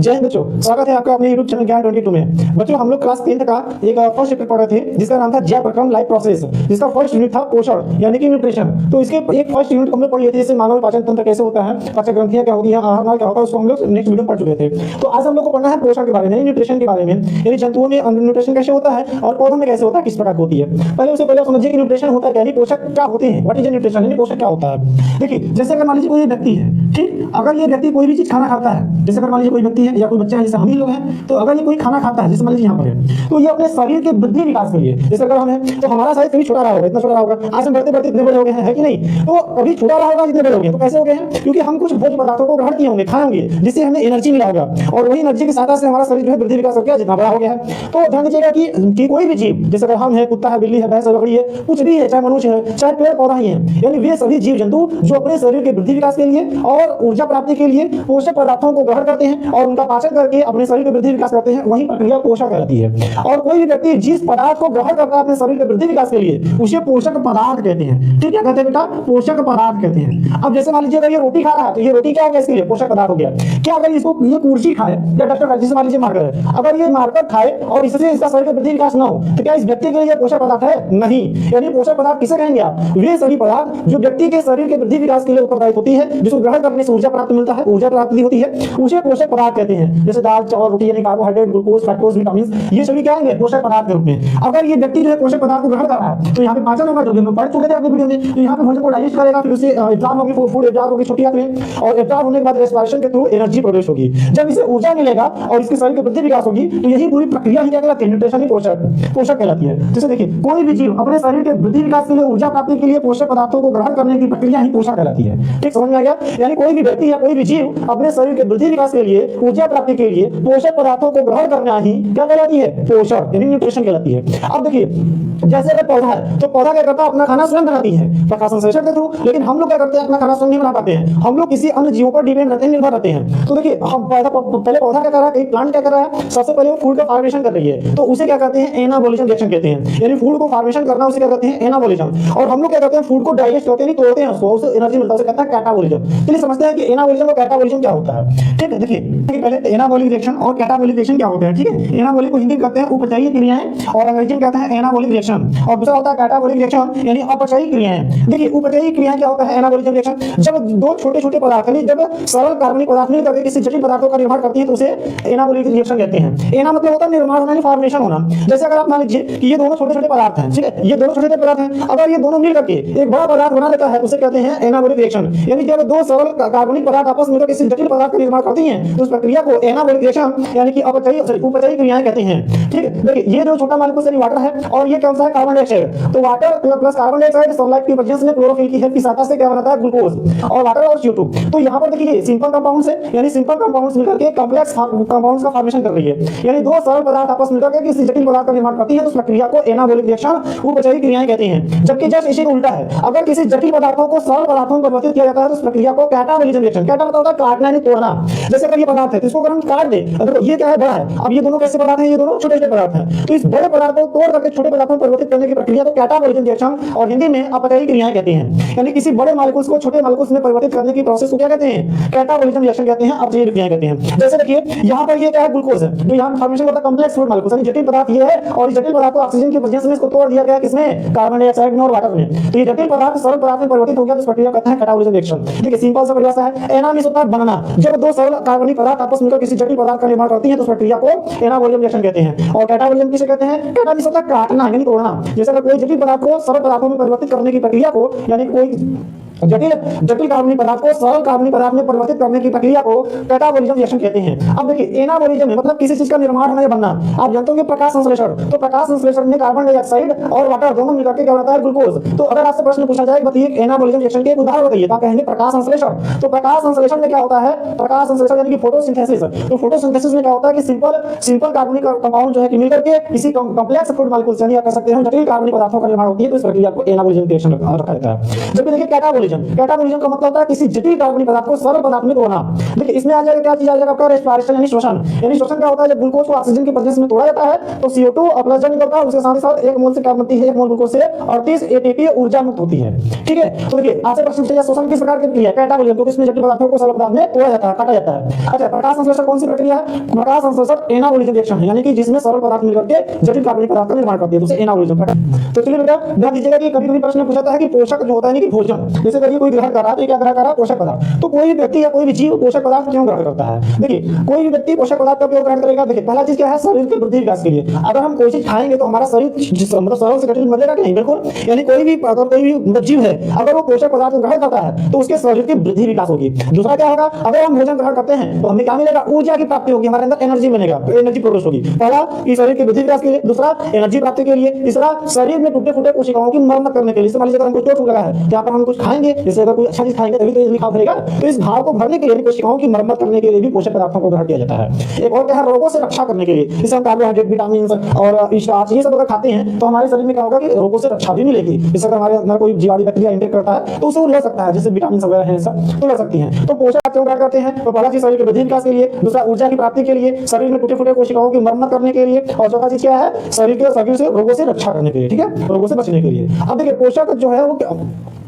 जय हिंद बच्चों, स्वागत है आपका अपने यूट्यूब चैनल ज्ञान 22 में। बच्चों हम लोग क्लास 10th का एक फर्स्ट चैप्टर पढ़ रहे थे जिसका नाम था जैव प्रक्रम लाइफ प्रोसेस, जिसका फर्स्ट यूनिट था पोषण यानी कि न्यूट्रिशन। तो इसके एक फर्स्ट यूनिट हम लोग पढ़ लिए थे, जैसे मानव पाचन तंत्र कैसे होता है, पाचन ग्रंथियां क्या होती है, आहार क्या होता है, उसको हम लोग नेक्स्ट वीडियो में पढ़ चुके थे। तो आज हम लोग को पढ़ना है पोषण के बारे में, न्यूट्रिशन के बारे में, यानी जंतुओं में न्यूट्रिशन कैसे होता है और पौधों में कैसे होता है, किस प्रकार होती है। पहले उससे पहले समझिए कि न्यूट्रिशन होता है क्या, यानी पोषक क्या होते हैं, व्हाट इज न्यूट्रिशन, यानी पोषक क्या होता है। देखिए जैसे अगर मान लीजिए कोई व्यक्ति है, ठीक, अगर ये व्यक्ति कोई भी चीज खाना खाता है, जैसे अगर मान लीजिए कोई व्यक्ति है या कोई बच्चा है, जैसे हम ही लोग हैं, तो अगर ये कोई खाना खाता है, जैसे मान लीजिए यहाँ पर है, तो ये अपने शरीर के वृद्धि विकास के लिए, जैसे अगर हम हैं तो हमारा शरीर कभी छोटा रहा होगा, इतना छोटा रहा होगा, आज हम बढ़ते बढ़ते इतने बड़े हो गए हैं, है कि नहीं। तो अभी छोटा रहा होगा, जितने बड़े हो गए, तो कैसे हो गए हैं, क्योंकि हम कुछ भोज्य पदार्थों को ग्रहण किए होंगे, खाए होंगे, जिससे हमें एनर्जी मिला होगा, और वही एनर्जी के साथ से हमारा शरीर जो है वृद्धि विकास करके जितना बड़ा हो गया है। तो ध्यान दीजिएगा कि कोई भी जीव, जैसे अगर हम है, कुत्ता है, बिल्ली है, भैंस है, बकरी है, कुछ भी है, चाहे मनुष्य है, चाहे पेड़ पौधा ही है, यानी वे सभी जीव जंतु जो अपने शरीर के वृद्धि विकास के लिए और ऊर्जा प्राप्ति के लिए पोषक पदार्थों को ग्रहण करते हैं और उनका पाचन करके अपने शरीर के वृद्धि विकास करते हैं, वही प्रक्रिया पोषण कहलाती है। और कोई भी व्यक्ति जिस पदार्थ को ग्रहण करता है अपने शरीर के वृद्धि विकास के लिए, उसे पोषक पदार्थ कहते हैं। ठीक है, कहते हैं बेटा, पोषक पदार्थ कहते हैं। अब जैसे मान लीजिए अगर ये रोटी खा रहा है, तो ये रोटी क्या हो गया, इसके लिए पोषक पदार्थ हो गया। क्या अगर इसको ये कुर्सी खाए या डस्टर खाए, जैसे मान लीजिए मार्कर है, अगर ये मार्कर खाए और इससे इसका शरीर का वृद्धि विकास ना हो, तो क्या इस व्यक्ति के लिए पोषक पदार्थ है? नहीं। यानी पोषक पदार्थ किसे कहेंगे आप? वे सभी पदार्थ जो व्यक्ति के शरीर के वृद्धि विकास के लिए उत्तरदायी होती है, जिसको ग्रहण करने से ऊर्जा प्राप्त मिलता है, ऊर्जा प्राप्ति होती है, उसे पोषक पदार्थ कहते हैं। जैसे दाल, चावल, रोटी, यानी कार्बोहाइड्रेट, ग्लूकोज, फ्रक्टोज, विटामिन, ये सभी क्या है, पोषक पदार्थ के रूप में। अगर ये व्यक्ति जो है पोषक पदार्थ को ग्रहण कर रहा है, तो यहाँ पे पाचन होगा, जो हम पढ़ चुके थे अपनी वीडियो में, तो यहाँ पे भोजन को डाइजेस्ट करेगा, फिर उसे एब्जॉर्ब होगी, फूड एब्जॉर्ब होगी छोटी आंत में, और एब्जॉर्ब होने के बाद रेस्पिरेशन के थ्रू एनर्जी प्रवेश होगी। जब इसे ऊर्जा मिलेगा और इसके शरीर की वृद्धि विकास होगी, तो यही पूरी प्रक्रिया ही क्या कहलाती है, न्यूट्रिशन ही पोषक कहलाती है। जैसे देखिए कोई भी जीव अपने शरीर के वृद्धि विकास के लिए, ऊर्जा प्राप्ति के लिए पोषक पदार्थों को ग्रहण करने की प्रक्रिया ही पोषण कहलाती है। ठीक, समझ में आ गया। यानी कोई भी व्यक्ति या कोई भी जीव अपने शरीर के वृद्धि विकास के लिए, ऊर्जा प्राप्ति के लिए पोषक पदार्थों को ग्रहण करना ही क्या कहलाती है, पोषण यानी न्यूट्रिशन कहलाती है। अब देखिए जैसे अगर पौधा है, तो पौधा क्या करता है, अपना खाना स्वयं बनाती है प्रकाश संश्लेषण के थ्रू, लेकिन हम लोग क्या करते हैं, अपना खाना स्वयं नहीं बना पाते हैं, हम लोग किसी अन्य जीवों पर डिपेंड रहते हैं, निर्भर रहते हैं। तो देखिए हम पहले पौधा क्या कर रहा है, प्लांट क्या कर रहा है, सबसे पहले वो फूड का फॉर्मेशन कर रही है, तो उसे क्या कहते हैं, एनाबॉलिज्म रिएक्शन कहते हैं। यानी फूड को फॉर्मेशन करना उसे क्या कहते हैं, एनाबॉलिज्म। और हम लोग क्या करते हैं, फूड को डाइजेस्ट करते हैं, तोड़ते हैं उसको, उससे एनर्जी मिलता है, उसे कहता है कैटाबॉलिज्म। चलिए समझते हैं कि एनाबॉलिज्म और कैटाबॉलिज्म क्या होता है। ठीक है, देखिए पहले एनाबॉलिक रिएक्शन और कैटाबॉलिक रिएक्शन क्या होता है। ठीक है, एनाबॉलिक को हिंदी में कहते हैं उपचयी क्रियाएं और अंग्रेजी में कहते हैं एनाबॉलिक रिएक्शन, और दूसरा होता है कैटाबॉलिक रिएक्शन यानी अपचयी क्रियाएं। देखिए उपचयी क्रियाएं क्या होता है, एनाबॉलिज्म रिएक्शन, जब दो छोटे छोटे पदार्थ यानी जब सरल कार्बनिक पदार्थ मिल करके किसी जटिल पदार्थों का निर्माण करती है, तो उसे एनाबॉलिक रिएक्शन कहते हैं। एना मतलब होता है निर्माण होना, फॉर्मेशन होना। जैसे अगर आप मान लीजिए कि ये दोनों छोटे छोटे पदार्थ हैं, ठीक है, ये दोनों छोटे छोटे पदार्थ हैं, अगर ये दोनों मिल करके एक बड़ा पदार्थ बना देता है, उसे कहते हैं एनाबॉलिक रिएक्शन। यानी जब दो सरल कार्बनिक पदार्थ आपस में मिलकर किसी जटिल पदार्थ का निर्माण करती हैं, तो उस प्रक्रिया को एनाबॉलिक रिएक्शन यानी कि उपचयी क्रियाएं कहते हैं। ठीक है, देखिए ये जो छोटा मॉलिक्यूल यानी वाटर है, और ये कौन सा है, कार्बन डाइऑक्साइड। तो water plus carbon dioxide sunlight की प्रेजेंस में क्लोरोफिल की हेल्प की सहायता से क्या बनाता है, ग्लूकोज और वाटर और CO2। तो यहाँ पर देखिए सिंपल कंपाउंड्स है, यानी सिंपल कंपाउंड्स मिलकर के कॉम्प्लेक्स कंपाउंड्स का फॉर्मेशन कर रही है, यानी दो सरल पदार्थ आपस मिलकर के किसी जटिल पदार्थ का निर्माण करती है, तो उस प्रक्रिया को एनाबॉलिक रिएक्शन उपचयी क्रियाएं कहते हैं। जबकि जस्ट इसी उल्टा है, अगर किसी जटिल पदार्थों को सरल पदार्थों में परिवर्तित किया जाता है, तो उस प्रक्रिया को कैटाबॉलिज्म रिएक्शन, कैटा मतलब होता है काटना यानी तोड़ना। जैसे अगर ये पदार्थ है, तो इसको अगर हम काट दे, अगर ये क्या है, बड़ा है, अब ये दोनों कैसे पदार्थ हैं, ये दोनों छोटे छोटे पदार्थ हैं, तो इस बड़े पदार्थ को तोड़ करके छोटे पदार्थों में परिवर्तित करने की प्रक्रिया को कैटाबॉलिज्म रिएक्शन और हिंदी में अपचयी क्रियाएं कहते हैं। यानी किसी बड़े मॉलिक्यूल्स को छोटे मॉलिक्यूल्स में परिवर्तित करने की प्रोसेस को क्या कहते हैं, कैटाबॉलिज्म रिएक्शन कहते हैं, अपचयी क्रियाएं कहते हैं। जैसे देखिए यहाँ पर ये क्या है, ग्लूकोज है, तो यहाँ फॉर्मेशन होता है कॉम्प्लेक्स फूड मॉलिक्यूल्स, यानी जटिल पदार्थ ये है, और इस जटिल पदार्थ को ऑक्सीजन की प्रेजेंस में इसको तोड़ दिया गया, किसमें, कार्बन डाइऑक्साइड में और वाटर में। तो ये जटिल पदार्थ सरल पदार्थ में परिवर्तित हो गया, तो इस प्रक्रिया कहते हैं कैटाबॉलिज्म रिएक्शन। देखिए सिंपल सा परिभाषा है, एना मींस होता है बनना, जब दो सरल कार्बनिक पदार्थ आपस में मिलकर किसी जटिल पदार्थ का निर्माण करती हैं, तो उस प्रक्रिया को एनाबॉलिज्म रिएक्शन कहते हैं। और कैटाबॉलिज्म किसे कहते हैं, कैटा मींस होता है काटना यानी तोड़ना। जैसे अगर कोई जटिल पदार्थ को सरल पदार्थों में परिवर्तित करने की प्रक्रिया को, यानी कोई जटिल कार्बनिक पदार्थ को सरल कार्बनिक पदार्थ में परिवर्तित करने की प्रक्रिया को कैटाबॉलिज्म रिएक्शन कहते हैं। अब देखिए एनाबॉलिज्म मतलब किसी चीज का निर्माण होना या बनना। आप जानते होंगे प्रकाश संश्लेषण, तो प्रकाश संश्लेषण में कार्बन डाइऑक्साइड और वाटर दोनों मिलकर के क्या बनता है, ग्लूकोज। तो अगर आपसे प्रश्न पूछा जाए बताइए एनाबॉलिज्म रिएक्शन के एक उदाहरण बताइए, तो आप कहेंगे प्रकाश संश्लेषण। तो प्रकाश संश्लेषण में क्या होता है, प्रकाश संश्लेषण यानी कि फोटोसिंथेसिस। तो फोटोसिंथेसिस में क्या होता है कि सिंपल कार्बनिक कंपाउंड जो है कि मिलकर के किसी कॉम्प्लेक्स फूड मॉलिक्यूल्स यानी आप कह सकते हैं जटिल कार्बनिक पदार्थों का निर्माण होती है, तो इस प्रक्रिया को एनाबॉलिज्म रिएक्शन रखा जाता है। जबकि देखिए कैटाबोलिज्म। कैटाबोलिज्म का मतलब होता है किसी जटिल कार्बनिक पदार्थ को सरल पदार्थ में तोड़ना। देखिए इसमें आ जाएगा क्या चीज आ जाएगा आपका रेस्पिरेशन यानी श्वसन। यानी श्वसन क्या होता है, जब ग्लूकोज को ऑक्सीजन की प्रेजेंस में तोड़ा जाता है तो CO2 अपलजन निकलता है, उसके साथ ही साथ 1 मोल से क्या बनती है, 1 मोल ग्लूकोज से 38 ATP ऊर्जा मुक्त होती है। ठीक है, तो देखिए आपसे प्रश्न पूछा श्वसन किस प्रकार की प्रक्रिया है, कैटाबोलिज्म, क्योंकि इसमें जटिल पदार्थों को सरल पदार्थ में तोड़ा जाता है, काटा जाता है। अच्छा, प्रकाश संश्लेषण कौन सी प्रक्रिया है, प्रकाश संश्लेषण एनाबोलिज्म रिएक्शन है, यानी कि जिसमें सरल पदार्थ मिलकर के जटिल कार्बनिक पदार्थ का निर्माण करती है, तो उसे एनाबोलिज्म। तो चलिए बेटा ध्यान दीजिएगा कि कभी-कभी प्रश्न पूछा है कि पोषक जो होता है, यानी कि भोजन, जैसे कभी कोई ग्रहण कर रहा है तो क्या ग्रहण कर रहा है, पोषक पदार्थ। तो कोई भी व्यक्ति या कोई भी जीव पोषक पदार्थ क्यों ग्रहण करता है, देखिए कोई भी व्यक्ति पोषक पदार्थ का उपयोग ग्रहण करेगा। देखिए पहला चीज क्या है, शरीर के वृद्धि विकास के लिए। अगर हम कोई चीज खाएंगे तो हमारा शरीर मतलब सरल से कठिन बनेगा कि नहीं, बिल्कुल। यानी कोई भी अगर कोई भी जीव है अगर वो पोषक पदार्थ ग्रहण करता है तो उसके शरीर की वृद्धि विकास होगी। दूसरा क्या होगा, अगर हम भोजन ग्रहण करते हैं तो हमें क्या मिलेगा, ऊर्जा की प्राप्ति होगी, हमारे अंदर एनर्जी बनेगा, एनर्जी प्रोड्यूस होगी। पहला कि शरीर के वृद्धि विकास के लिए, दूसरा एनर्जी प्राप्ति के लिए, तीसरा शरीर में टूटे फूटे कोशिकाओं की मरम्मत करने के लिए। मान लीजिए अगर हमको चोट लगा है, यहाँ पर हम कुछ खाएंगे, जैसे अगर कोई अच्छा चीज खाएंगे तभी तो ये घाव भरेगा, तो इस घाव को भरने के लिए कोशिकाओं की मरम्मत करने के लिए भी पोषक पदार्थों को ग्रहण किया जाता है। एक और क्या है, रोगों से रक्षा करने के लिए, जैसे हम कार्बोहाइड्रेट, विटामिन और स्टार्च ये सब अगर खाते हैं तो हमारे शरीर में क्या होगा कि रोगों से रक्षा भी मिलेगी। जैसे अगर हमारे अंदर कोई जीवाणु बैक्टीरिया एंटर करता है तो उसे लड़ सकता है, जैसे विटामिन वगैरह है सब तो लड़ सकती हैं। तो पोषक क्यों ग्रहण करते हैं, तो पहला चीज शरीर के वृद्धि विकास के लिए, दूसरा ऊर्जा की प्राप्ति के लिए, शरीर में टूटे फूटे कोशिकाओं की मरम्मत करने के लिए, और चौथा चीज क्या है, शरीर से रोगों से रक्षा करने के लिए। ठीक है, रोगों से बचने के लिए। अब देखिए पोषक जो है वो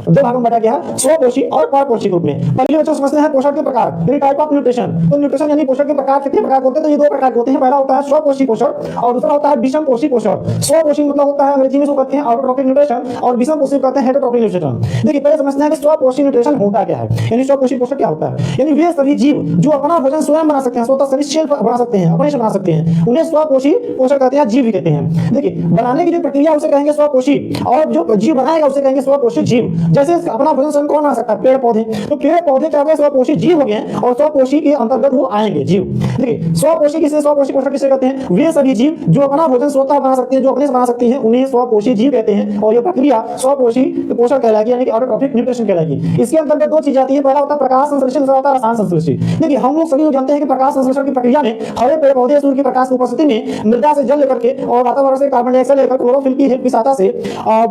दो भागों में बांटा गया है, स्वपोषी और परपोषी रूप में। पहले बच्चों समझते हैं पोषक के प्रकार, यानी टाइप ऑफ न्यूट्रिशन। तो न्यूट्रिशन यानी पोषक के प्रकार कितने प्रकार होते हैं, तो ये दो प्रकार होते हैं। पहला होता है स्वपोषी पोषक और दूसरा होता है विषम पोषी पोषक। स्वपोषी मतलब होता है अंग्रेजी में इसको कहते हैं ऑटोट्रोफिक न्यूट्रिशन और विषम पोषी कहते हैं हेटरोट्रोफिक न्यूट्रिशन। देखिए पहले समझते हैं कि स्वपोषी न्यूट्रिशन होता क्या है, यानी स्वपोषी पोषक क्या होता है, यानी वे सभी जीव जो अपना भोजन स्वयं बना सकते हैं, स्वतः शरीर सेल्फ बना सकते हैं, अपने से बना सकते हैं, उन्हें स्वपोषी पोषक कहते हैं, जीव भी कहते हैं। देखिए बनाने की जो प्रक्रिया उसे कहेंगे स्वपोषी, और जो जीव बनाएगा उसे कहेंगे स्वपोषी जीव। जैसे अपना भोजन स्वयं कौन बना सकता है, पेड़ पौधे। तो पेड़ पौधे क्या हुए, स्वपोषी जीव हो गए और स्वपोषी के अंतर्गत वो आएंगे जीव। देखिए स्वपोषी किसे, स्वपोषी पोषक किसे कहते हैं, वे सभी जीव जो अपना भोजन स्वतः बना सकते हैं, जो अपने से बना सकते हैं, उन्हें स्वपोषी जीव कहते हैं। और ये प्रक्रिया स्वपोषी पोषक कहलाएगी, यानी कि ऑटोट्रोफिक न्यूट्रिशन कहलाएगी। इसके अंतर्गत दो चीजें आती है, पहला होता है प्रकाश संश्लेषण, दूसरा होता है रसायन संश्लेषण। देखिए हम लोग सभी लोग जानते हैं कि प्रकाश संश्लेषण की प्रक्रिया में हरे पेड़ पौधे सूर्य की प्रकाश की उपस्थिति में मृदा से जल लेकर के और वातावरण से कार्बन डाइऑक्साइड लेकर क्लोरोफिल की हेल्प की सहायता से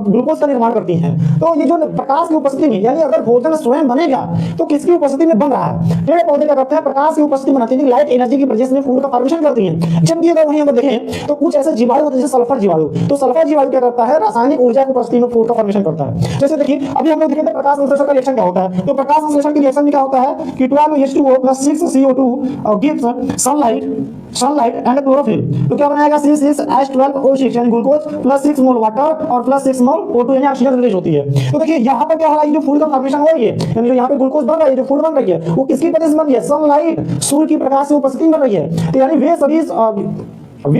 ग्लूकोज का निर्माण करती हैं। तो ये जो प्रकाश की उपस्थिति में, यानी अगर भोजन स्वयं बनेगा तो किसकी उपस्थिति में बन रहा है, पेड़ पौधे क्या करते हैं, प्रकाश की उपस्थिति बनाते हैं, लाइट एनर्जी की प्रेजेंस में फूड का फॉर्मेशन करती हैं। जबकि अगर वहीं हम देखें तो कुछ ऐसे जीवाणु होते हैं जैसे सल्फर जीवाणु, तो सल्फर जीवाणु क्या करता है, रासायनिक ऊर्जा की उपस्थिति में फूड का फॉर्मेशन करता है। जैसे देखिए अभी हम लोग देखें प्रकाश संश्लेषण का रिएक्शन क्या होता है, तो प्रकाश संश्लेषण की रिएक्शन में क्या होता है कि 12H2O + 6CO2 gives sunlight and chlorophyll. तो क्या बनाएगा, C6H12O6 यानी ग्लूकोज + 6 मोल वाटर और + 6 मोल O2 यानी ऑक्सीजन रिलीज होती है। तो देखिए यहाँ पर क्या हो रहा है, जो फूड का फॉर्मेशन हो रही है, यानी जो यहाँ पे ग्लूकोज बन रहा है, जो फूड बन रही है वो किसकी वजह से बन रही है, सनलाइट, सूर्य की प्रकाश की उपस्थिति में बन रही है। तो यानी वे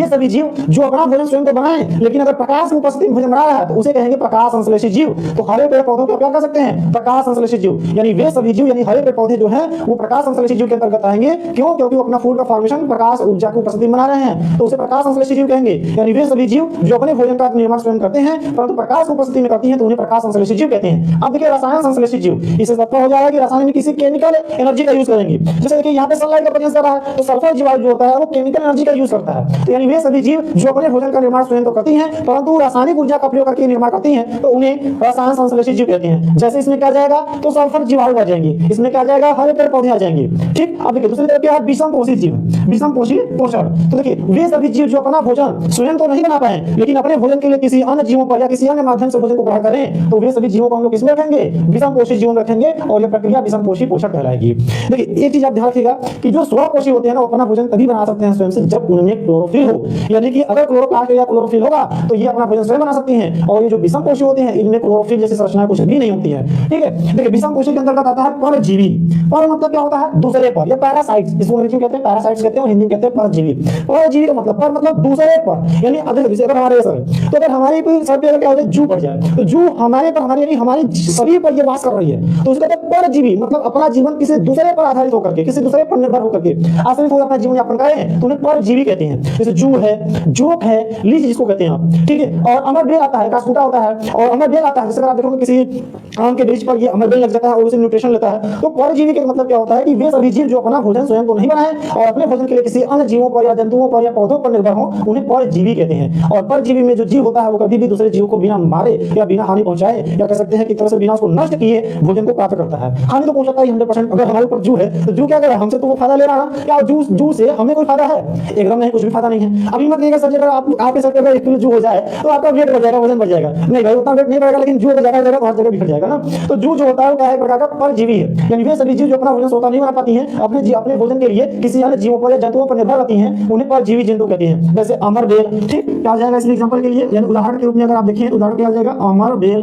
सभी जीव जो अपना भोजन स्वयं तो बनाए, लेकिन अगर प्रकाश की उपस्थिति में भोजन बना रहा है तो उसे कहेंगे प्रकाश संश्लेषित जीव। तो हरे पेड़ पौधों को क्या कर सकते हैं, प्रकाश संश्लेषित जीव। यानी वे सभी जीव यानी हरे पेड़ पौधे जो हैं वो प्रकाश संश्लेषित जीव के अंतर्गत आएंगे। क्यों, क्योंकि वो अपना फूड का फॉर्मेशन प्रकाश ऊर्जा की उपस्थिति में बना रहे हैं, तो उसे प्रकाश संश्लेषित जीव कहेंगे। यानी वे सभी जीव जो अपने भोजन का निर्माण स्वयं करते हैं परंतु प्रकाश की उपस्थिति में करती हैं तो उन्हें प्रकाश संश्लेषित जीव कहते हैं। अब देखिए रसायन संश्लेषित जीव, इससे तत्व हो जाएगा कि रसायन में किसी केमिकल एनर्जी का यूज करेंगे। जैसे देखिए यहाँ पे सनलाइट का प्रेजेंस कर रहा है तो सल्फर जीवाणु जो होता है वो केमिकल एनर्जी का यूज करता है। तो यानी वे सभी जीव जो अपने भोजन का निर्माण स्वयं तो करती हैं परंतु रासायनिक ऊर्जा का प्रयोग करके निर्माण करती हैं तो उन्हें रसायन संश्लेषित जीव कहते हैं। जैसे इसमें क्या जाएगा, तो सल्फर जीवाणु आ जाएंगे, इसमें क्या जाएगा, हरे पेड़ पौधे आ जाएंगे। ठीक, अब देखिए दूसरी तरफ क्या है, विषम पोषी जीव, विषम पोषी पोषक। तो देखिए वे सभी जीव जो अपना भोजन स्वयं तो नहीं बना पाए लेकिन अपने भोजन के लिए किसी अन्य जीवों पर या किसी अन्य माध्यम से भोजन को ग्रहण करें, तो वे सभी जीवों को हम लोग किसमें रखेंगे, विषम पोषी जीव में रखेंगे और यह प्रक्रिया विषम पोषी पोषक कहलाएगी। देखिए एक चीज आप ध्यान रखिएगा कि जो स्वपोषी होते हैं ना अपना भोजन तभी बना सकते हैं स्वयं से जब उनमें क्लोरोफिल हो, यानी कि अगर क्लोरोप्लास्ट या क्लोरोफिल होगा तो ये अपना भोजन स्वयं बना सकती हैं। और ये जो विषम पोषी होते हैं इनमें क्लोरोफिल जैसी संरचना कुछ भी नहीं होती है। ठीक है, देखिए विषम पोषी के अंतर्गत आता है परजीवी। पर मतलब क्या होता है, दूसरे पर, या पैरासाइट्स, इसको अंग्रेजी में कहते हैं पैरासाइट्स कहते हैं और हिंदी में कहते हैं परजीवी। परजीवी का मतलब पर मतलब दूसरे पर, यानी अगर हमारे सर तो अगर हमारे कोई सर पे अगर क्या हो जाए जू पड़ जाए तो जू हमारे पर, हमारे यानी हमारे शरीर पर ये वास कर रही है तो उसका परजीवी मतलब अपना जीवन किसी दूसरे पर आधारित होकर के, किसी दूसरे पर निर्भर होकर के आश्रित होकर अपना जीवन यापन करें तो उन्हें परजीवी कहते हैं। जैसे जू है, जोक है, लीच जिसको कहते हैं आप, ठीक है। और अमर बेल आता है, कास्कुटा होता है, और अमर बेल आता है। जैसे आप देखोगे किसी आम के वृक्ष पर ये अमर बेल लग जाता है और उसे न्यूट्रिशन लेता है। तो परजीवी का मतलब क्या होता है कि वे सभी जीव जो अपना भोजन स्वयं को नहीं बनाए और अपने भोजन के लिए किसी अन्य जीवों पर या जंतुओं पर या पौधों पर निर्भर हो, उन्हें परजीवी कहते हैं। और परजीवी में जो जीव होता है वो कभी भी दूसरे जीव को बिना मारे या बिना हानि पहुंचाए या कह सकते हैं कि तरह से बिना उसको नष्ट किए भोजन को प्राप्त करता है। हानि तो पहुंचाता ही 100%। अगर हमारे ऊपर जू है तो जू क्या कर रहा है हमसे, तो वो फायदा ले रहा है। क्या जू से हमें कोई फायदा है? एकदम नहीं, कुछ भी फायदा नहीं है। अभी मत कहिएगा सर, अगर आपके सर पे अगर 1 किलो जू हो जाए तो आपका वेट बढ़ जाएगा, वजन बढ़ जाएगा। नहीं भाई, उतना वेट नहीं बढ़ेगा, लेकिन जू अगर ज्यादा हो जाएगा तो हर जगह बिखर जाएगा ना। तो जू जो होता है वो क्या है, एक प्रकार का परजीवी है। यानी वे सभी जीव जो अपना भोजन स्वतः नहीं बना पाती हैं, अपने भोजन के लिए किसी अन्य जीवों पर या जंतुओं पर निर्भर रहती हैं, उन्हें परजीवी जंतु कहते हैं। जैसे अमर बेल, ठीक, क्या आ जाएगा इसलिए एग्जांपल के लिए, यानी उदाहरण के रूप में अगर आप देखें, उदाहरण क्या आ जाएगा, अमर बेल,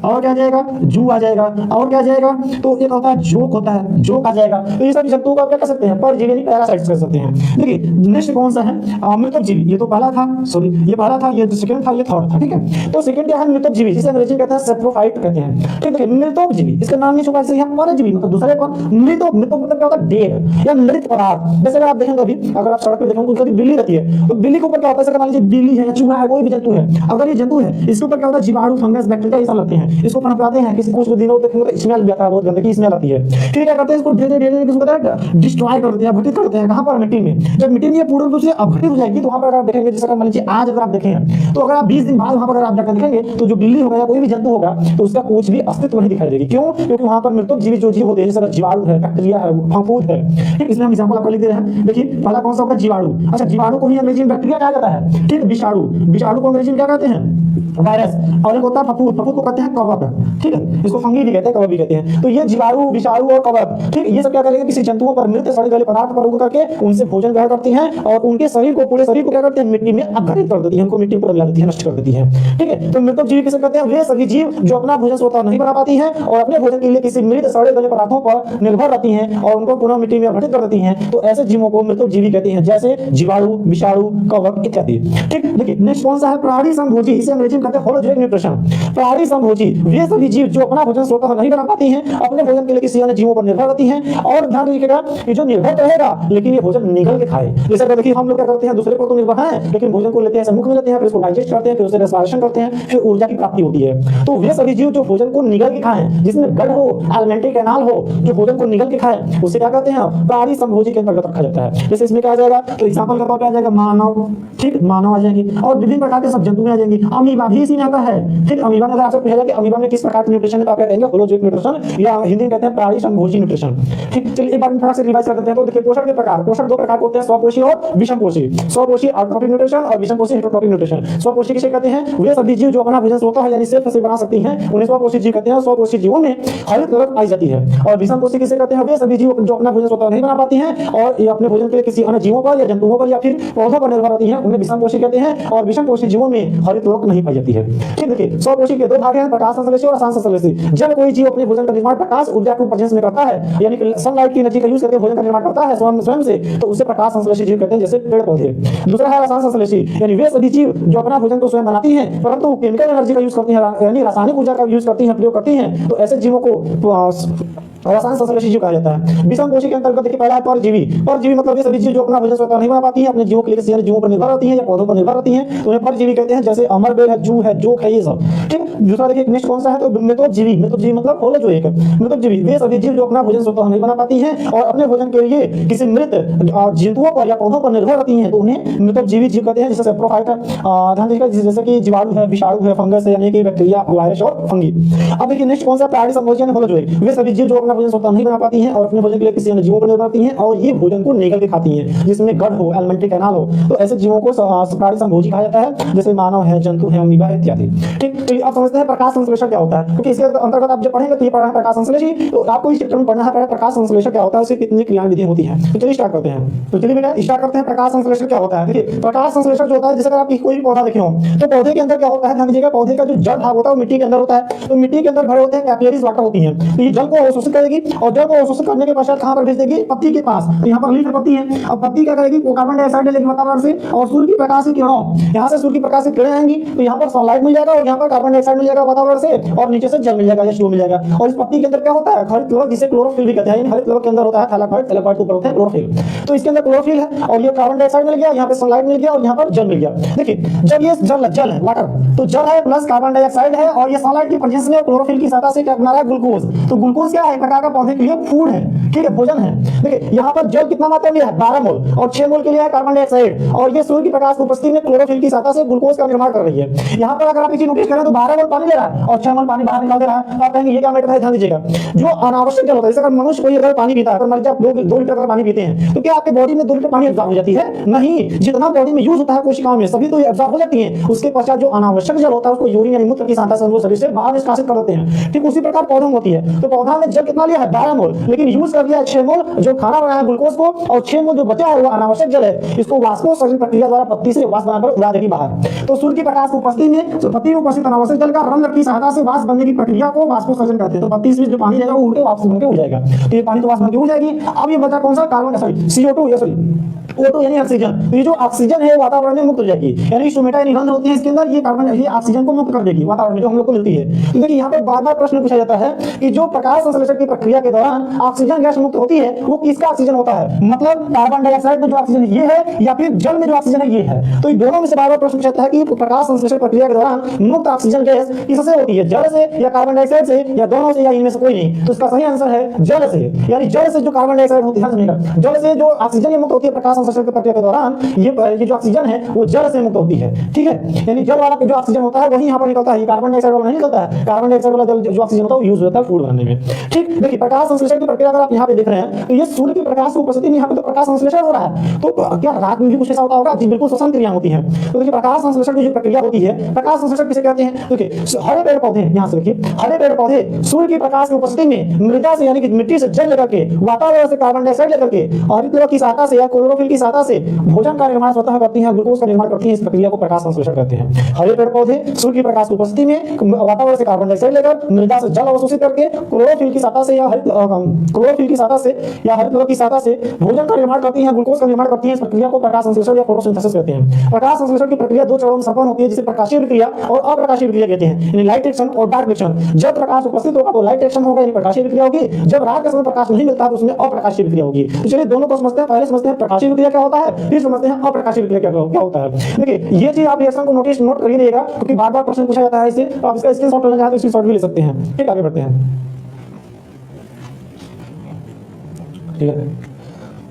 और क्या आ जाएगा, जू आ जाएगा, और क्या आ जाएगा, तो एक होता है जोक, होता है जोक आ जाएगा। तो ये सभी जंतुओं का क्या कर सकते हैं, परजीवी यानी पैरासाइट्स कर सकते हैं। देखिए नेक्स्ट कौन सा है, मृतकजीवी। ये तो पहला था, सॉरी ये पहला था, ये सेकंड था, ये थर्ड था, ठीक है। तो सेकंड क्या है, मृतकजीवी, जिसे अंग्रेजी में कहते हैं सेप्रोफाइट कहते हैं। ठीक है, मृतकजीवी, इसका नाम नहीं छुपा, इससे हम परजीवी मतलब दूसरे पर मृत मतलब क्या होता है, डेड या मृत पदार्थ। जैसे अगर आप देखेंगे अभी, अगर आप सड़क पे देखोगे कभी बिल्ली रहती है, तो बिल्ली के ऊपर क्या होता है, मान लीजिए बिल्ली है, चूहा है, कोई भी जंतु है, अगर ये जंतु है इसके ऊपर क्या होता है, जीवाणु, फंगस, बैक्टीरिया ये सब लगते हैं। इसको पनपते हैं, किसी कुछ दिनों तक स्मेल भी आता है, बहुत गंदगी स्मेल आती है। फिर क्या करते हैं, इसको धीरे धीरे किसको कहते हैं, डिस्ट्रॉय कर देते हैं, अपघटित करते हैं। कहां पर, मिट्टी में। जब मिट्टी में पूर्ण रूप से अपघटित हो जाएगी तो वहां पर आप देखेंगे, जैसे मान लीजिए आज अगर आप देखें, तो अगर आप 20 दिन बाद वहां पर आप जाकर देखेंगे तो जो बिल्ली होगा या कोई भी जंतु होगा तो उसका कुछ भी अस्तित्व नहीं दिखाई देगी। क्यों? क्योंकि वहां पर मृतक जीवी जो जीव होते हैं, जैसे जीवाणु है, बैक्टीरिया है, फंफूद है, ठीक। इसमें हम एग्जांपल आपको लिख दे रहे हैं। देखिए पहला कौन सा होगा, जीवाणु। अच्छा, जीवाणु को ही अंग्रेजी में बैक्टीरिया कहा जाता है, ठीक। विषाणु, विषाणु को अंग्रेजी में क्या कहते हैं, वायरस। और एक होता है फफूंद, फफूंद को कहते हैं कवक, ठीक है। इसको फंगी भी कहते हैं, कवक भी कहते हैं। तो ये जीवाणु, विषाणु और कवक, ठीक, ये सब क्या करेंगे, किसी जंतुओं पर मृत सड़े गले पदार्थ पर उग करके उनसे भोजन ग्रहण करती हैं और उनके शरीर को, पूरे शरीर को क्या करते हैं, मिट्टी में अपघटित कर देती है, उनको मिट्टी में मिला देती है, नष्ट कर देती है, ठीक है। तो मृतक जीव किसे कहते हैं, वे सभी जीव जो अपना भोजन स्वतः नहीं बना पाती हैं और अपने भोजन के लिए किसी मृत सड़े गले पदार्थों पर निर्भर रहती हैं और उनको पुनः मिट्टी में अपघटित कर देती हैं। तो ऐसे जीवों को मृतक जीवी कहते हैं, जैसे जीवाणु, विषाणु, कवक इत्यादि, ठीक। देखिए नेक्स्ट कौन सा है, प्राणी संभोजी। इसे अंग्रेजी में कहते हैं होलोजोइक न्यूट्रिशन। प्राणी संभोजी, वे सभी जीव जो अपना भोजन स्वतः नहीं बना पाती हैं, अपने भोजन के लिए किसी अन्य जीवों पर निर्भर रहती हैं। और ध्यान रखिएगा कि जो निर्भर रहेगा लेकिन ये भोजन निगल के खाए। जैसे देखिए हम लोग क्या करते हैं, दूसरे पर तो निर्भर हैं लेकिन भोजन को लेते हैं, मुख में लेते हैं, फिर उसको डाइजेस्ट करते हैं, फिर उसे रेस्पिरेशन करते हैं, फिर ऊर्जा की प्राप्ति होती है। तो वे सभी जीव जो भोजन को निगल के खाएं, जिसमें गट हो, एलिमेंट्री कैनाल हो, जो भोजन को निगल के खाएं, उसे क्या कहते हैं, प्राणी संभोजी के अंतर्गत रखा जाता है। जैसे इसमें क्या आ जाएगा, तो एग्जांपल के तौर पे आ जाएगा मानव, ठीक, मानव आ जाएंगे और विभिन्न प्रकार के सब जंतु में आ जाएंगे। अमीबा भी इसी में आता है, ठीक। अमीबा में अगर आपसे पूछा जाए कि अमीबा में किस प्रकार के न्यूट्रिशन है तो आप कहेंगे होलोजोइक न्यूट्रिशन, या हिंदी में कहते हैं प्राणी संभोजी न्यूट्रिशन, ठीक। चलिए एक बार थोड़ा सा रिवाइज कर देते हैं। तो देखिए पोषण के प्रकार, पोषण दो प्रकार होते हैं, स्वपोषी और विषमपोषी। स्वपोषी ऑटोट्रॉपिक न्यूट्रिशन और विषमपोषी हेटेरोट्रॉपिक न्यूट्रिशन। स्वपोषी किसे कहते हैं, वे सभी जीव जो अपना भोजन स्वतः यानी सेल्फ से बना सकती हैं, उन्हें स्वपोषी जीव कहते हैं। स्वपोषी जीवों में हरित कवक पाई जाती है। और विषमपोषी किसे कहते हैं, वे सभी जीव जो अपना भोजन स्वतः नहीं बना पाती हैं और ये अपने भोजन के लिए किसी अन्य जीवों पर या जंतुओं पर या फिर पौधों पर निर्भर रहती हैं, उन्हें विषमपोषी कहते हैं। और विषमपोषी जीवों में हरित कवक नहीं पाई जाती है, ठीक। देखिए स्वपोषी के दो भाग हैं, प्रकाश संश्लेषी और अशांत संश्लेषी। जब कोई जीव अपने भोजन का निर्माण प्रकाश ऊर्जा के प्रेजेंस में करता है, यानी कि सनलाइट की एनर्जी का यूज करके भोजन का निर्माण करता है स्वयं से, तो उसे प्रकाश संश्लेषी जीव कहते हैं, जैसे पेड़ पौधे। दूसरा है अशांत संश्लेषी, यानी वे सभी जीव जो अपना भोजन को स्वयं बनाती हैं परंतु केमिकल एनर्जी का यूज करती हैं, यानी रासायनिक ऊर्जा का यूज करती हैं, प्रयोग करती हैं। तो ऐसे जीवों को अशांत संश्लेषी जीव कहा जाता है। विषमपोषी के अंतर्गत देखिए पहला है परजीवी। परजीवी मतलब वे सभी जीव जो अपना भोजन स्वतः नहीं बना पाती हैं, अपने जीवों के लिए किसी अन्य जीवों पर निर्भर रहती हैं या पौधों पर निर्भर रहती हैं, तो उन्हें परजीवी कहते हैं, जैसे अमर बेल है, जू है, जोक है, ये सब, ठीक। दूसरा देखिए नेक्स्ट कौन सा है, तो मृतकजीवी। मृतकजीवी मतलब होलोजोइक। मृतकजीवी वे सभी जीव जो अपना भोजन स्वतः नहीं बना पाती हैं और अपने भोजन के लिए किसी मृत जंतुओं पर या पौधों पर निर्भर रहती हैं, तो उन्हें मृतकजीवी जीव कहते हैं, जैसे सेप्रोफाइट है, ध्यान दीजिएगा, जैसे कि जीवाणु है, विषाणु है, फंगस है, यानी कि बैक्टीरिया, वायरस और फंगी। अब देखिए नेक्स्ट कौन सा, प्राणी संभोजी यानी होलोजोइक। वे सभी जीव जो अपना भोजन स्वतः नहीं बना हैं और अपने भोजन के लिए किसी अन्य जीवों पर निर्भर रहती हैं और ये भोजन को निगल के खाती हैं, जिसमें गट हो, एलिमेंट्री कैनाल हो, तो ऐसे जीवों को प्राणी संभोजी कहा जाता है, जैसे मानव है, जंतु है, अमीबा इत्यादि, ठीक। तो आप समझते हैं प्रकाश संश्लेषण क्या होता है, क्योंकि इसके अंतर्गत आप जब पढ़ेंगे तो ये पढ़ना है प्रकाश संश्लेषी, तो आपको इस चैप्टर में पढ़ना है प्रकाश संश्लेषण क्या होता है, उसकी कितनी क्रियाविधि होती है। तो चलिए स्टार्ट करते हैं। तो चलिए बेटा स्टार्ट करते हैं, प्रकाश संश्लेषण क्या होता है। देखिए प्रकाश संश्लेषण जो होता है, जैसे अगर आप कोई भी पौधा देखे हो तो पौधे के अंदर क्या होता है, ध्यान दीजिएगा, पौधे का जो जड़ भाग होता है वो मिट्टी के अंदर होता है, तो मिट्टी के अंदर भरे होते हैं कैपिलरीज, वाटर होती हैं, तो ये जल को अवशोषित कर देगी और जल को अवशोषित करने के पश्चात कहां पर भेज देगी, पत्ती के पास। तो यहाँ पर लीफ पत्ती है, अब पत्ती क्या करेगी, वो कार्बन डाइऑक्साइड लेगी वातावरण से और सूर्य की प्रकाश की किरणों, यहाँ से सूर्य की प्रकाश की किरणें आएंगी तो यहाँ पर सनलाइट मिल जाएगा और यहाँ पर कार्बन डाइऑक्साइड मिल जाएगा वातावरण से और नीचे से जल मिल जाएगा, H2O मिल जाएगा। और इस पत्ती के अंदर क्या होता है, हरित लवक, जिसे क्लोरोफिल भी कहते हैं। हरित लवक के अंदर होता है थैलाकोइड, थैलाकोइड के ऊपर होता है क्लोरोफिल। तो इसके अंदर क्लोरोफिल है और ये कार्बन डाइऑक्साइड मिल गया, यहाँ पे सनलाइट मिल गया और यहाँ पर जल मिल गया। देखिए जब ये जल है, वाटर, तो जल है प्लस कार्बन डाइऑक्साइड है और ये सनलाइट की प्रेजेंस में क्लोरोफिल की सहायता से क्या बना रहा है, ग्लूकोज। तो ग्लूकोज क्या है, एक प्रकार का पौधे के लिए फूड है, ठीक है, भोजन है। देखिए यहाँ पर जल कितना मात्रा में है, 12 मोल और 6 मोल के लिए है कार्बन डाइऑक्साइड और ये सूर्य की प्रकाश की उपस्थिति में क्लोरोफिल की सहायता से ग्लूकोज का निर्माण कर रही है। यहाँ पर अगर आप इसे नोटिस करें तो 12 मोल पानी ले रहा है और 6 मोल पानी बाहर निकाल दे रहा है। तो आप कहेंगे ये क्या मैटर है, ध्यान दीजिएगा। जो अनावश्यक जल होता है, जैसे अगर मनुष्य कोई अगर पानी पीता है, अगर मान लीजिए आप 2 लीटर अगर पानी पीते हैं तो क्या आपके बॉडी में 2 लीटर पानी एब्जॉर्ब हो जाती है? नहीं, जितना बॉडी में यूज होता है कोशिकाओं में सभी तो एब्जॉर्ब हो जाती है। उसके पश्चात जो अनावश्यक जल होता है उसको यूरिन यानी मूत्र की सहायता से वो शरीर से बाहर निष्कासित कर देते हैं। ठीक उसी प्रकार पौधों में होती है। तो पौधा ने जल कितना लिया है, 12 मोल, लेकिन यूज कर लिया है 6 मोल जो खाना बनाया है ग्लूकोज को, और 6 मोल जो बचा है वो अनावश्यक जल है, इसको वाष्पोत्सर्जन प्रक्रिया द्वारा पत्ती से वाष्प बनाकर उड़ा देगी बाहर। तो सूर्य की प्रकाश की उपस्थिति में पत्ती में उपस्थित अनावश्यक जल का रंध्र की सहायता से वाष्प बनने की प्रक्रिया को वाष्पोत्सर्जन कहते हैं। तो पत्ती से जो पानी रहेगा वो उड़ के वाष्प बन के उड़ जाएगा। तो ये पानी तो वाष्प बन के उड़ जाएगी। अब ये बचा कौन सा, कार्बन, सॉरी CO2 या सॉरी O2 यानी ऑक्सीजन। तो ये जो ऑक्सीजन है वातावरण में मुक्त हो जाएगी, यानी स्टोमेटा यानी रंध्र होती है इसके अंदर, ये कार्बन ये ऑक्सीजन को मुक्त कर देगी वातावरण में जो हम लोग को मिलती है। तो देखिए यहाँ पर बार-बार प्रश्न पूछा जाता है कि जो प्रकाश संश्लेषण की प्रक्रिया के दौरान ऑक्सीजन गैस मुक्त होती है वो किसका ऑक्सीजन होता है, मतलब कार्बन डाइऑक्साइड में जो ऑक्सीजन ये है या फिर जल में जो ऑक्सीजन है ये है। तो इन दोनों में से बार-बार प्रश्न पूछा जाता है कि प्रकाश संश्लेषण प्रक्रिया के दौरान मुक्त ऑक्सीजन गैस किससे होती है, जल से या कार्बन डाइऑक्साइड से या दोनों से या इनमें से कोई नहीं। तो इसका सही आंसर है जल से, यानी जल से जो कार्बन डाइऑक्साइड होती है, जल से जो ऑक्सीजन मुक्त होती है प्रकाश संश्लेषण की प्रक्रिया के दौरान, ये जो ऑक्सीजन है वो जल से मुक्त होती है। ठीक है, यानी जल वाला जो ऑक्सीजन होता है वही यहाँ पर निकलता है, कार्बन डाइऑक्साइड वाला नहीं निकलता है। कार्बन डाइऑक्साइड वाला जो ऑक्सीजन होता है वो यूज होता है फूड बनाने में। ठीक, देखिए प्रकाश संश्लेषण की प्रक्रिया अगर आप यहाँ पे देख रहे हैं तो ये सूर्य की प्रकाश की उपस्थिति में यहाँ पे तो प्रकाश संश्लेषण हो रहा है। तो क्या रात में भी कुछ ऐसा होता होगा? जी बिल्कुल, श्वसन क्रिया होती है। तो देखिए प्रकाश संश्लेषण की जो प्रक्रिया होती है, प्रकाश संश्लेषण किसे कहते हैं? देखिए हरे पेड़ पौधे, यहाँ से देखिए हरे पेड़ पौधे सूर्य की प्रकाश की उपस्थिति में मृदा से यानी कि मिट्टी से जल लेकर के, वातावरण से कार्बन डाइऑक्साइड लेकर के हरित लवक की सहायता से या क्लोरोफिल की सहायता से भोजन का निर्माण स्वतः करती हैं, ग्लूकोज का निर्माण करती हैं। इस प्रक्रिया को प्रकाश संश्लेषण कहते हैं। हरे पेड़ पौधे सूर्य की प्रकाश की उपस्थिति में वातावरण से कार्बन डाइऑक्साइड लेकर मृदा से जल अवशोषित करके क्लोरोफिल की सहायता से या हरित लवक की सहायता से भोजन का निर्माण करती हैं, ग्लूकोज का निर्माण करती हैं। इस प्रक्रिया को प्रकाश संश्लेषण या फोटोसिंथेसिस कहते हैं। प्रकाश संश्लेषण की प्रक्रिया 2 चरणों में संपन्न होती है, जिसे प्रकाशीय प्रक्रिया और अप्रकाशीय प्रक्रिया कहते हैं, यानी लाइट एक्शन और डार्क एक्शन। जब प्रकाश उपस्थित होगा तो लाइट एक्शन होगा यानी प्रकाशीय प्रक्रिया होगी, जब रात के समय प्रकाश नहीं मिलता तो उसमें अप्रकाशीय प्रक्रिया होगी। तो चलिए दोनों को समझते हैं। पहले समझते हैं प्रकाशीय प्रक्रिया क्या होता है, फिर समझते हैं अप्रकाशीय प्रक्रिया क्या होता है। देखिए ये चीज आप रिएक्शन को नोट कर ही रहिएगा क्योंकि बार-बार प्रश्न पूछा जाता है इससे, तो आप इसका स्क्रीनशॉट लेना चाहें तो स्क्रीनशॉट भी ले सकते हैं। ठीक, आगे बढ़ते हैं। ठीक है,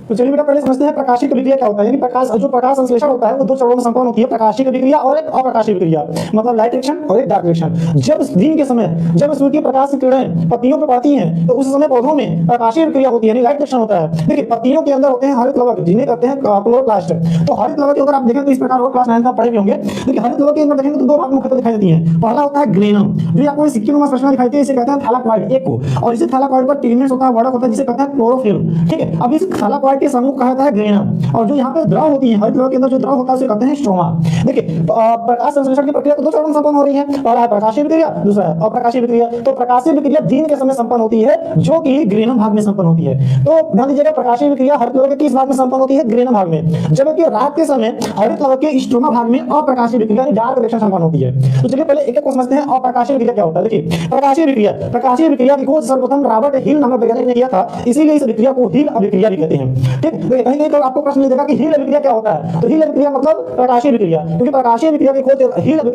तो चलिए बेटा पहले समझते हैं प्रकाशीय प्रक्रिया क्या होता है। यानी प्रकाश संश्लेषण होता है वो 2 चरणों में संपन्न होती है, प्रकाशीय प्रक्रिया और एक अप्रकाशीय प्रक्रिया, मतलब लाइट एक्शन और एक डार्क एक्शन। जब दिन के समय जब सूर्य की प्रकाश की किरणें पत्तियों पर पड़ती हैं तो उस समय पौधों में प्रकाशीय प्रक्रिया होती है, यानी लाइट एक्शन होता है। देखिए पत्तियों के अंदर होते हैं हरित लवक, जिन्हें कहते हैं क्लोरोप्लास्ट। तो हरित लवक अगर आप देखें तो इस प्रकार और क्लास 9 का पढ़े भी होंगे। देखिए हरित लवक के अंदर देखेंगे तो 2 भाग मुख्यतः दिखाई देती हैं। पहला होता है ग्रेनम, जो आपको सिक्के नुमा संरचना दिखाई देती है, इसे कहते हैं थैलाकोइड एक को, और इसी थैलाकोइड पर पिगमेंट्स होता है, वर्णक होता है, जिसे कहते हैं क्लोरोफिल। ठीक है, अब इस थैलाकोइड के समूह कहा जाता है ग्रेनम, और जो यहाँ पे द्रव होती है हरित लवक के अंदर जो द्रव होता है उसे कहते हैं स्ट्रोमा। देखिए प्रकाश संश्लेषण की प्रक्रिया 2 चरणों में संपन्न हो रही है, पहला है प्रकाशीय प्रक्रिया, दूसरा है अप्रकाशीय प्रक्रिया। तो प्रकाशीय प्रक्रिया दिन के समय संपन्न होती है जो कि ग्रेनम भाग में संपन्न होती है। तो ध्यान दीजिएगा प्रकाशीय प्रक्रिया हरित लवक के किस भाग में संपन्न होती है, ग्रेनम भाग में, जबकि रात के समय हरित लवक के स्ट्रोमा भाग में अप्रकाशीय प्रक्रिया यानी डार्क रिएक्शन संपन्न होती है। तो चलिए पहले एक-एक को समझते हैं अप्रकाशीय प्रक्रिया क्या होता है। देखिए प्रकाशीय प्रक्रिया की खोज सर्वप्रथम रॉबर्ट हिल नामक वैज्ञानिक ने किया था, इसीलिए इस प्रक्रिया को हिल अभिक्रिया भी कहते हैं। ठीक, कहीं तो आपको प्रश्न मिलेगा कि हिल अभिक्रिया क्या होता है। तो हिल अभिक्रिया मतलब प्रकाशीय प्रक्रिया, क्योंकि प्रकाशीय प्रक्रिया की खोज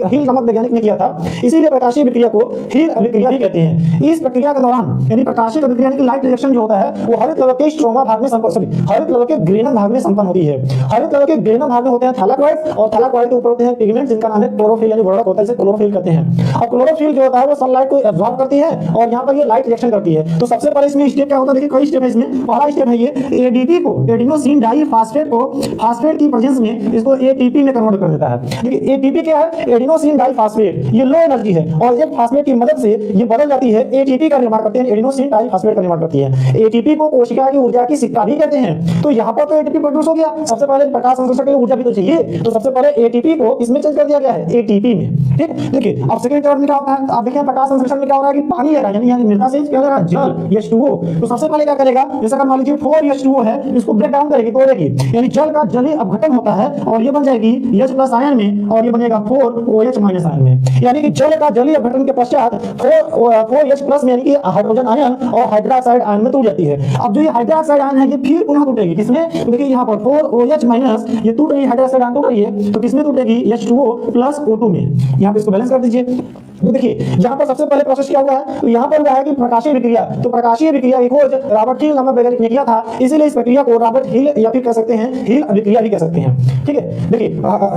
हिल नामक वैज्ञानिक ने किया था, इसीलिए प्रकाशीय प्रक्रिया को हिल अभिक्रिया भी कहते हैं। इस प्रक्रिया के दौरान यानी प्रकाशीय अभिक्रिया की लाइट रिएक्शन जो होता है वो हरित लवक के स्ट्रोमा भाग में हरित लवक के ग्रेनम भाग में संपन्न होती है। हरित लवक के ग्रेनम भाग में होते हैं थैलाकोइड, और थैलाकोइड के ऊपर होते हैं पिगमेंट जिनका नाम है क्लोरोफिल, यानी वर्णक होता है, इसे क्लोरोफिल कहते हैं। और क्लोरोफिल जो होता है वो सनलाइट को एब्जॉर्ब करती है और यहाँ पर ये लाइट रिएक्शन करती है। तो सबसे पहले इसमें स्टेप क्या होता है, देखिए कई स्टेप है इसमें। पहला स्टेप है ये ADP एटीपी को, एडिनोसिन डाइफॉस्फेट को फास्फेट की प्रेजेंस में इसको एटीपी में कन्वर्ट कर देता है। देखिए एटीपी क्या है, एडिनोसिन डाइफॉस्फेट, ये लो एनर्जी है और एक फास्फेट की मदद से ये बदल जाती है, एटीपी का निर्माण करते हैं, एडिनोसिन डाइफॉस्फेट का निर्माण करती है। एटीपी को कोशिका की ऊर्जा की सिक्का भी कहते हैं। तो यहाँ पर तो एटीपी प्रोड्यूस हो गया, सबसे पहले प्रकाश संश्लेषण के लिए ऊर्जा भी तो चाहिए, तो सबसे पहले एटीपी को इसमें चेंज कर दिया गया है, एटीपी में। ठीक, देखिए अब सेकंड टर्म में क्या होता है, आप देखिए प्रकाश संश्लेषण में क्या हो रहा है कि पानी लेगा, यानी मृदा से क्या लेगा, जल H2O। तो सबसे पहले क्या करेगा, जैसा कि मान लीजिए 4H2O है, इसको ब्रेक डाउन करेगी, तोड़ेगी, यानी जल का जलीय अपघटन होता है और ये बन जाएगी H+ आयन में और ये बनेगा 4OH- आयन में। यानी कि जल का जलीय अपघटन के पश्चात 4H+ में यानी कि हाइड्रोजन आयन और हाइड्रोक्साइड आयन में टूट जाती है। अब जो ये हाइड्रोक्साइड आयन है ये फिर पुनः टूटेगी, किसमें, तो देखिए यहाँ पर 4OH- ये टूट रही है, हाइड्रोक्साइड आयन टूट रही है, तो किसमें टूटेगी, H2O+ O2 में। यहाँ पे इसको बैलेंस कर दीजिए। तो देखिए यहाँ पर सबसे पहले प्रोसेस क्या हुआ है, तो यहाँ पर हुआ है कि प्रकाशीय विक्रिया। तो प्रकाशीय विक्रिया की खोज रॉबर्ट हिल नामक वैज्ञानिक ने किया था, इसीलिए इस प्रक्रिया को रॉबर्ट हिल या फिर कह सकते हैं हिल अभिक्रिया भी कह सकते हैं। ठीक है, देखिए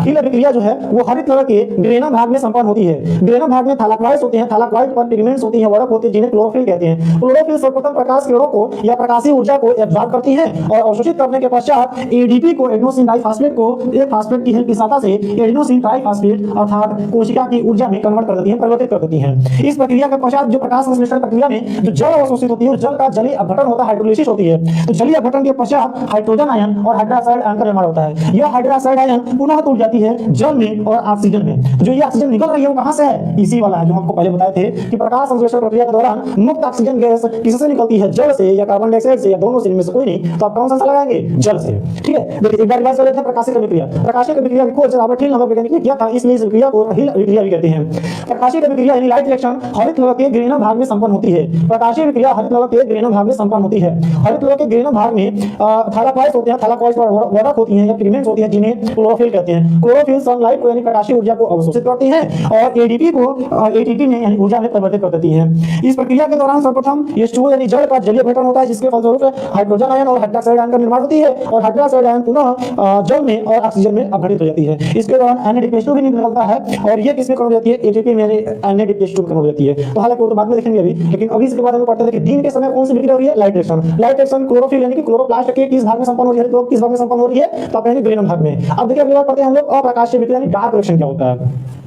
हिल अभिक्रिया जो है वो हरित लवण के ग्रेना भाग में संपन्न होती है। ग्रेना भाग में थैलाक्वाइड्स होते हैं, थैलाक्वाइड पर पिगमेंट्स होती हैं, वरक होते हैं, जिन्हें क्लोरोफिल कहते हैं। क्लोरोफिल सर्वप्रथम प्रकाश किरणों को या प्रकाशीय ऊर्जा को एब्जॉर्ब करती है और अवशोषित करने के पश्चात एडीपी को, एडिनोसिन डाइफॉस्फेट को, एक फास्फेट की हेल्प की सहायता से एडिनोसिन ट्राइफॉस्फेट अर्थात कोशिका की ऊर्जा में कन्वर्ट कर देती है, परिवर्तित कर देती है। इस प्रक्रिया के पश्चात जो प्रकाश संश्लेषण प्रक्रिया में जो जल अवशोषित होती है, जल का जलीय अपघटन होता है, हाइड्रोलिसिस होती है। तो जलीय अपघटन के पश्चात हाइड्रोजन आयन और हाइड्रोक्साइड आयन का निर्माण होता है। यह हाइड्रोक्साइड आयन पुनः टूट जाती है जल में और ऑक्सीजन में। जो ये ऑक्सीजन निकल रही है वो कहां से है, इसी वाला है जो हमको पहले बताए थे कि प्रकाश संश्लेषण प्रक्रिया के दौरान मुक्त ऑक्सीजन गैस किससे निकलती है, जल से या कार्बन डाइऑक्साइड से, या दोनों से, इनमें से कोई नहीं। तो आप कौन सा आंसर लगाएंगे, जल से। ठीक है, देखिए एक बार बात कर लेते हैं प्रकाशीय अभिक्रिया। प्रकाशीय अभिक्रिया की खोज रॉबर्ट हिल नामक वैज्ञानिक ने किया था, इसलिए इस अभिक्रिया को हिल अभिक्रिया भी कहते हैं। प्रकाशीय अभिक्रिया यानी लाइट रिएक्शन हरित लवण के ग्रेना भाग में संपन्न होती है। प्रकाशीय विक्रिया हरित लवण के ग्रेना भाग में संपन्न होती है। हरित लवण के ग्रेना भाग में थैलाक्वाइड्स होते हैं, थैलाक्वाइड्स पर वरक होती हैं या पिगमेंट्स होती हैं, जिन्हें क्लोरोफिल कहते हैं। क्लोरोफिल सनलाइट को यानी प्रकाशीय ऊर्जा को अवशोषित करती है और एडीपी को एटीपी में यानी ऊर्जा में परिवर्तित कर देती है। इस प्रक्रिया के दौरान सर्वप्रथम H2O यानी जल का जलीय अपघटन होता है, जिसके फलस्वरूप हाइड्रोजन आयन और हाइड्रोक्साइड आयन का निर्माण होती है और हाइड्रोक्साइड आयन पुनः जल में और ऑक्सीजन में अपघटित हो जाती है। इसके दौरान NADPH2 भी निकलता है और ये किसमें कन्वर्ट हो जाती है, एटीपी में NADPH2 में कन्वर्ट हो जाती है। तो हालांकि वो तो बाद में देखेंगे अभी, लेकिन अभी इसके बाद हम पढ़ते हैं कि दिन के समय कौन सी विक्रिया हो रही है, light reaction. Light reaction chlorophyll यानी कि क्लोरोप्लास्ट के किस भाग में संपन्न हो रही है, तो किस भाग में संपन्न हो रही है, तो आप कहेंगे ग्रेनम भाग में। अब देखिए अगली बात पढ़ते हैं हम लोग अप्रकाशीय विक्रिया यानी डार्क रिएक्शन क्या होता है।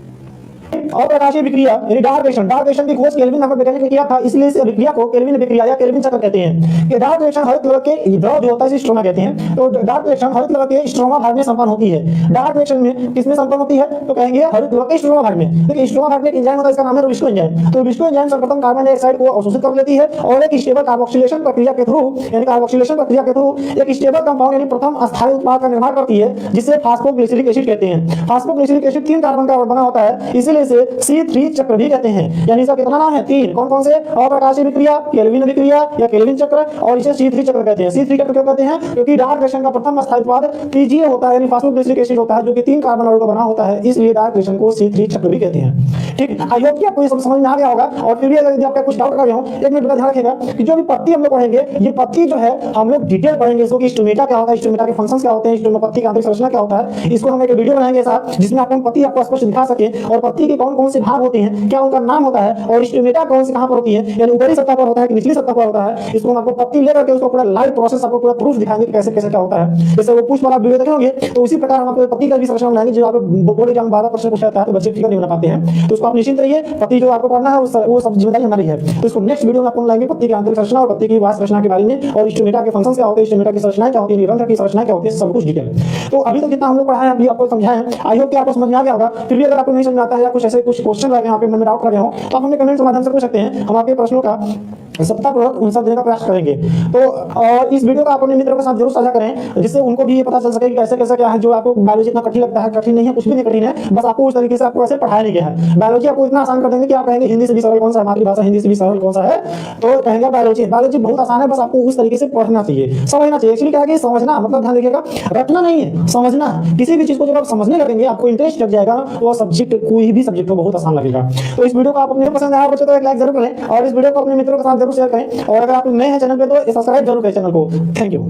अप्रकाशीय विक्रिया यानी डार्क रिएक्शन की खोज केल्विन नामक वैज्ञानिक ने किया था, इसलिए इस विक्रिया को केल्विन विक्रिया या केल्विन चक्र कहते हैं। कि डार्क रिएक्शन हरित लवण के द्रव जो होता है स्ट्रोमा कहते हैं। तो डार्क रिएक्शन हरित लवण के स्ट्रोमा भाग में संपन्न होती है। डार्क रिएक्शन में किसमें संपन्न होती है, तो कहेंगे हरित लवण के स्ट्रोमा भाग में। देखिए स्ट्रोमा भाग में एक एंजाइम होता है, इसका नाम है रुबिस्को एंजाइम। तो रुबिस्को एंजाइम सर्वप्रथम कार्बन डाइऑक्साइड को अवशोषित कर लेती है और एक स्टेबल कार्बोक्सिलेशन प्रक्रिया के थ्रू यानी कार्बोक्सिलेशन प्रक्रिया के थ्रू एक स्टेबल कंपाउंड यानी प्रथम अस्थायी उत्पाद का निर्माण करती है, जिसे फास्फोग्लिसरिक एसिड कहते हैं। फास्फोग्लिसरिक एसिड 3 कार्बन का बना होता है, इसीलिए इसे C3 चक्र भी कहते हैं। यानी इसका कितना नाम है, 3। कौन कौन से, अप्रकाशीय विक्रिया, केल्विन विक्रिया या केल्विन चक्र, और इसे C3 चक्र कहते हैं। C3 चक्र क्यों कहते हैं, क्योंकि डार्क रिएक्शन का प्रथम अस्थायी उत्पाद PGA होता है यानी फास्फोग्लिसरिक एसिड होता है, जो कि 3 कार्बन अणु का बना होता है, इसलिए डार्क रिएक्शन को C3 चक्र भी कहते हैं। ठीक है, आई होप कि आपको ये सब समझ में आ गया होगा। और फिर भी अगर आपका कुछ डाउट रह गया हो, एक मिनट का ध्यान रखिएगा कि जो भी पत्ती हम लोग पढ़ेंगे, ये पत्ती जो है हम लोग डिटेल पढ़ेंगे इसको कि स्टोमेटा क्या होता है, स्टोमेटा के फंक्शंस क्या होते हैं, स्टोमा पत्ती की आंतरिक संरचना क्या होता है। इसको हम एक वीडियो बनाएंगे साहब, जिसमें आपको पत्ती आपको स्पष्ट दिखा सके और पत्ती के कौन कौन से भाग होते हैं, क्या उनका नाम होता है, और स्टोमेटा कौन से कहां पर होती है, यानी ऊपरी सतह पर होता है कि निचली सतह पर होता है। इसको हम आपको पत्ती लेकर के उसको पूरा लाइव प्रोसेस आपको पूरा प्रूफ दिखाएंगे कि कैसे कैसे क्या होता है। जैसे वो पुष्प वाला वीडियो देखेंगे तो उसी प्रकार हम आपको पत्ती का भी संरचना बनाएंगे। जो आप बोर्ड एग्जाम 12% पूछा जाता है तो बच्चे फिगर नहीं बना पाते हैं, तो उसको आप निश्चिंत रहिए। पत्ती जो आपको पढ़ना है वो सब जिम्मेदारी हमारी है। तो इसको नेक्स्ट वीडियो में आपको लाएंगे पत्ती की आंतरिक संरचना और पत्ती की वास रचना के बारे में, और स्टोमेटा के फंक्शंस क्या होते हैं, स्टोमेटा की संरचनाएं क्या होती है, निरंतर की संरचना क्या होती है, सब कुछ डिटेल। तो अभी तक जितना हम लोग पढ़ा है अभी आपको समझाया है, आई होप कि आपको समझ में आ गया होगा। फिर भी अगर आपको नहीं समझ आता है या कुछ ऐसे कुछ क्वेश्चन रह गए, यहाँ पे मन में डाउट रह गए हो, तो आप हमें कमेंट के माध्यम से पूछ सकते हैं। हम आपके प्रश्नों का सत्तापूर्वक आंसर देने का प्रयास करेंगे। तो और इस वीडियो को आप अपने मित्रों के साथ जरूर साझा करें, जिससे उनको भी ये पता चल सके कि कैसे कैसे क्या है। जो आपको बायोलॉजी इतना कठिन लगता है, कठिन नहीं है, कुछ भी नहीं कठिन है, बस आपको उस तरीके से आपको ऐसे पढ़ाया नहीं गया है। बायोलॉजी आपको इतना आसान कर देंगे कि आप कहेंगे हिंदी से भी सरल कौन सा है, मातृभाषा हिंदी से भी सरल कौन सा है, तो कहेंगे बायोलॉजी। बायोलॉजी बहुत आसान है, बस आपको उस तरीके से पढ़ना चाहिए, समझना चाहिए। एक्चुअली क्या है कि समझना मतलब ध्यान रखिएगा, रटना नहीं है, समझना। किसी भी चीज को जब आप समझने लगेंगे, आपको इंटरेस्ट लग जाएगा, तो सब्जेक्ट कोई भी सब्जेक्ट को बहुत आसान लगेगा। तो इस वीडियो को आप अपने पसंद आया बच्चों तो एक लाइक जरूर करें और इस वीडियो को अपने मित्रों के साथ जरूर शेयर करें। और अगर आप नए हैं चैनल पे तो सब्सक्राइब जरूर करें चैनल को। Thank you.